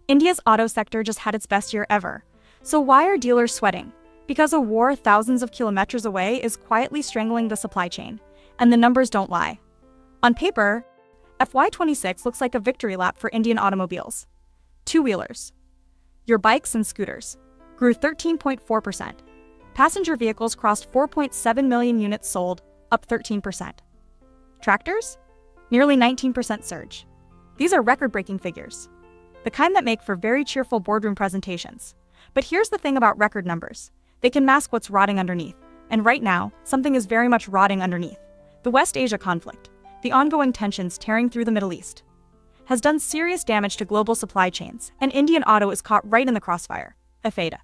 India's auto sector just had its best year ever. So why are dealers sweating? Because a war thousands of kilometers away is quietly strangling the supply chain. And the numbers don't lie. On paper, FY26 looks like a victory lap for Indian automobiles. Two-wheelers, your bikes and scooters, grew 13.4%. Passenger vehicles crossed 4.7 million units sold, up 13%. Tractors? Nearly 19% surge. These are record-breaking figures. The kind that make for very cheerful boardroom presentations. But here's the thing about record numbers. They can mask what's rotting underneath. And right now, something is very much rotting underneath. The West Asia conflict, the ongoing tensions tearing through the Middle East, has done serious damage to global supply chains, and Indian auto is caught right in the crossfire. FADA,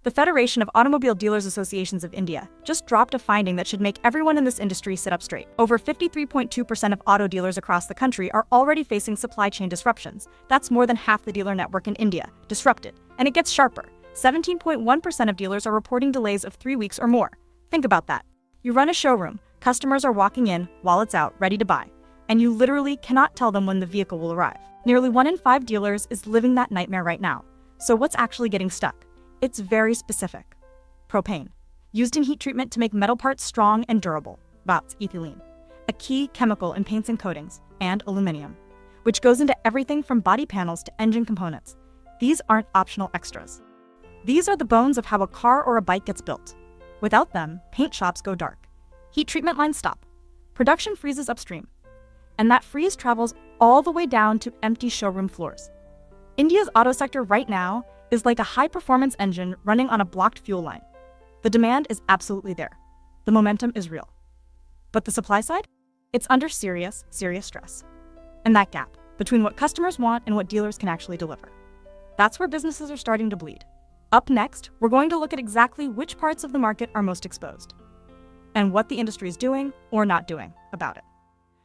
the Federation of Automobile Dealers Associations of India, just dropped a finding that should make everyone in this industry sit up straight. Over 53.2% of auto dealers across the country are already facing supply chain disruptions. That's more than half the dealer network in India, disrupted. And it gets sharper. 17.1% of dealers are reporting delays of 3 weeks or more. Think about that. You run a showroom, customers are walking in, wallets out, ready to buy, and you literally cannot tell them when the vehicle will arrive. Nearly 1 in 5 dealers is living that nightmare right now. So what's actually getting stuck? It's very specific. Propane, used in heat treatment to make metal parts strong and durable. That's ethylene, a key chemical in paints and coatings, and aluminum, which goes into everything from body panels to engine components. These aren't optional extras. These are the bones of how a car or a bike gets built. Without them, paint shops go dark. Heat treatment lines stop. Production freezes upstream. And that freeze travels all the way down to empty showroom floors. India's auto sector right now is like a high-performance engine running on a blocked fuel line. The demand is absolutely there. The momentum is real. But the supply side? It's under serious stress. And that gap between what customers want and what dealers can actually deliver. That's where businesses are starting to bleed. Up next, we're going to look at exactly which parts of the market are most exposed, and what the industry is doing or not doing about it.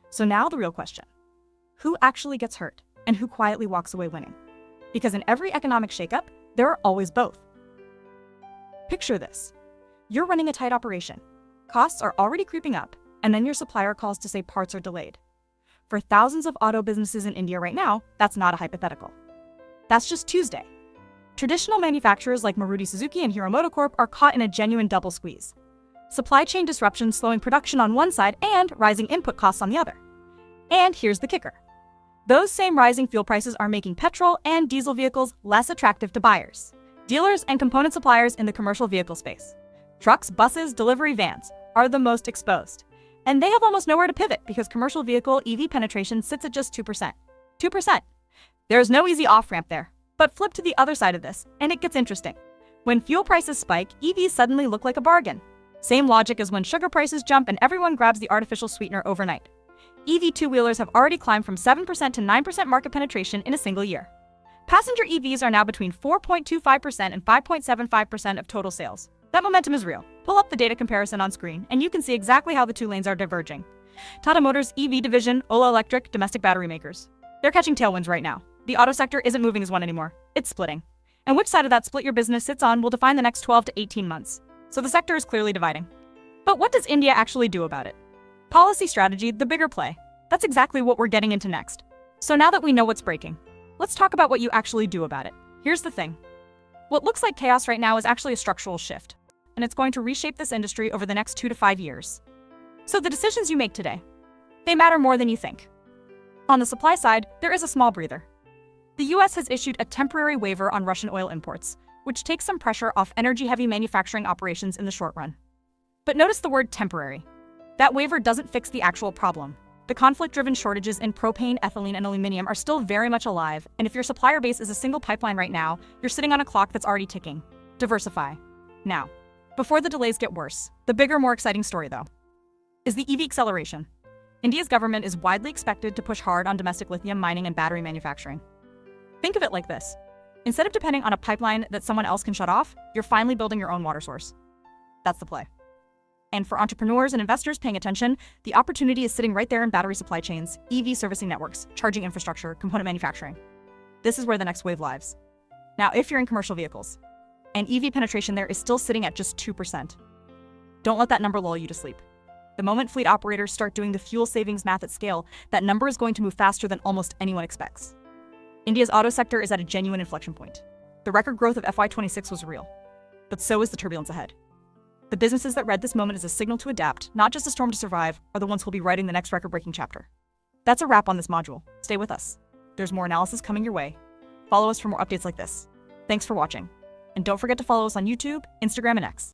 So now the real question. Who actually gets hurt, and who quietly walks away winning? Because in every economic shakeup, there are always both. Picture this. You're running a tight operation. Costs are already creeping up, and then your supplier calls to say parts are delayed. For thousands of auto businesses in India right now, that's not a hypothetical. That's just Tuesday. Traditional manufacturers like Maruti Suzuki and Hero MotoCorp are caught in a genuine double squeeze. Supply chain disruptions slowing production on one side and rising input costs on the other. And here's the kicker. Those same rising fuel prices are making petrol and diesel vehicles less attractive to buyers. Dealers and component suppliers in the commercial vehicle space, trucks, buses, delivery vans, are the most exposed. And they have almost nowhere to pivot because commercial vehicle EV penetration sits at just 2%. 2%. There's no easy off-ramp there. But flip to the other side of this, and it gets interesting. When fuel prices spike, EVs suddenly look like a bargain. Same logic as when sugar prices jump and everyone grabs the artificial sweetener overnight. EV two-wheelers have already climbed from 7% to 9% market penetration in a single year. Passenger EVs are now between 4.25% and 5.75% of total sales. That momentum is real. Pull up the data comparison on screen, and you can see exactly how the two lanes are diverging. Tata Motors' EV division, Ola Electric, domestic battery makers. They're catching tailwinds right now. The auto sector isn't moving as one anymore. It's splitting. And which side of that split your business sits on will define the next 12 to 18 months. So the sector is clearly dividing. But what does India actually do about it? Policy strategy, the bigger play. That's exactly what we're getting into next. So now that we know what's breaking, let's talk about what you actually do about it. Here's the thing. What looks like chaos right now is actually a structural shift, and it's going to reshape this industry over the next 2 to 5 years. So the decisions you make today, they matter more than you think. On the supply side, there is a small breather. The US has issued a temporary waiver on Russian oil imports, which takes some pressure off energy-heavy manufacturing operations in the short run. But notice the word temporary. That waiver doesn't fix the actual problem. The conflict-driven shortages in propane, ethylene, and aluminum are still very much alive, and if your supplier base is a single pipeline right now, you're sitting on a clock that's already ticking. Diversify. Now, before the delays get worse, the bigger, more exciting story, though, is the EV acceleration. India's government is widely expected to push hard on domestic lithium mining and battery manufacturing. Think of it like this. Instead of depending on a pipeline that someone else can shut off, you're finally building your own water source. That's the play. And for entrepreneurs and investors paying attention, the opportunity is sitting right there in battery supply chains, EV servicing networks, charging infrastructure, component manufacturing. This is where the next wave lies. Now, if you're in commercial vehicles, and EV penetration there is still sitting at just 2%, don't let that number lull you to sleep. The moment fleet operators start doing the fuel savings math at scale, that number is going to move faster than almost anyone expects. India's auto sector is at a genuine inflection point. The record growth of FY26 was real, but so is the turbulence ahead. The businesses that read this moment as a signal to adapt, not just a storm to survive, are the ones who'll be writing the next record-breaking chapter. That's a wrap on this module. Stay with us. There's more analysis coming your way. Follow us for more updates like this. Thanks for watching. And don't forget to follow us on YouTube, Instagram, and X.